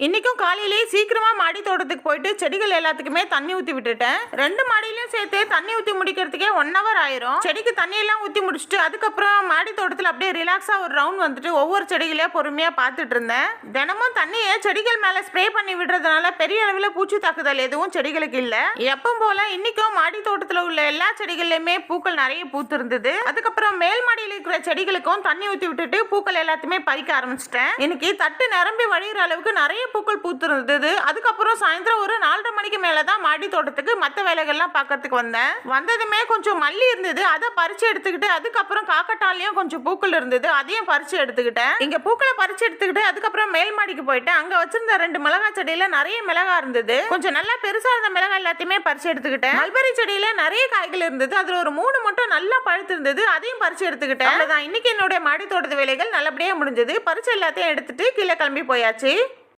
இன்னைக்கும் காலையிலேயே சீக்கிரமா மாடி தோட்டத்துக்கு போயிட்டு செடிகள் எல்லாத்துக்குமே தண்ணி ஊத்தி விட்டுட்டேன். 2 மாடியிலயும் சேர்த்து தண்ணி ஊத்தி முடிக்கிறதுக்கே 1 hour ஆயிரும். செடிக்கு தண்ணி எல்லாம் ஊத்தி முடிச்சுட்டு அதுக்கப்புறம் மாடி தோட்டத்துல அப்படியே ரிலாக்ஸா ஒரு ரவுண்ட் வந்துட்டு ஒவ்வொரு செடிகளையே பொறுமையா பார்த்துட்டு இருந்தேன். தினமும் தண்ணியை செடிகள் மேல ஸ்ப்ரே பண்ணி விடுறதுனால பெரிய அளவில் பூச்சி தாக்குதல் எதுவும் செடிகளுக்கு இல்ல. எப்பவும் போல இன்னைக்கும் மாடி தோட்டத்துல உள்ள எல்லா செடிகள்லயுமே பூக்கள் நிறைய பூத்து இருந்தது. அதுக்கப்புறம் மேல் மாடியில் இருக்கிற செடிகளுக்கும் தண்ணி ஊத்தி விட்டுட்டு பூக்கள் எல்லாத்தையுமே பறிக்க ஆரம்பிச்சிட்டேன். இன்னைக்கு தட்டு நிரம்பி வழிகிற அளவுக்கு நிறைய பூக்கள் பூத்திருந்தது. அதுக்கப்புறம் சாயந்தரம் ஒரு 4:30 மணிக்கு மேலதான் மாடி தோட்டத்துக்கு மற்ற வேலைகள்லாம் பார்க்கறதுக்கு வந்தேன். வந்ததுமே கொஞ்சம் மல்லி இருந்தது, அதை பறிச்சு எடுத்துக்கிட்டு அதுக்கப்புறம் காக்கட்டாலையும் கொஞ்சம் பூக்கள் இருந்தது, அதையும் பறிச்சு எடுத்துக்கிட்டேன். இங்க பூக்களை பறிச்சு எடுத்துக்கிட்டு அதுக்கப்புறம் மேல் மாடிக்கு போயிட்டேன். அங்க வச்சிருந்த 2 மிளகாய் செடியில நிறைய மிளகாய் இருந்தது. கொஞ்சம் நல்லா பெருசா இருந்த மிளகாய் எல்லாத்தையுமே பறிச்சு எடுத்துக்கிட்டேன். மல்பெரி செடியில நிறைய காய்கள் இருந்தது, அதுல ஒரு 3 மட்டும் நல்லா பழுத்து இருந்தது, அதையும் பறிச்சு எடுத்துக்கிட்டேன். அவ்வளவுதான், இன்னைக்கு என்னுடைய மாடி தோட்டத்து வேலைகள் நல்லபடியா முடிஞ்சது. பறிச்சு எல்லாத்தையும் எடுத்துட்டு கீழே கிளம்பி போயாச்சு.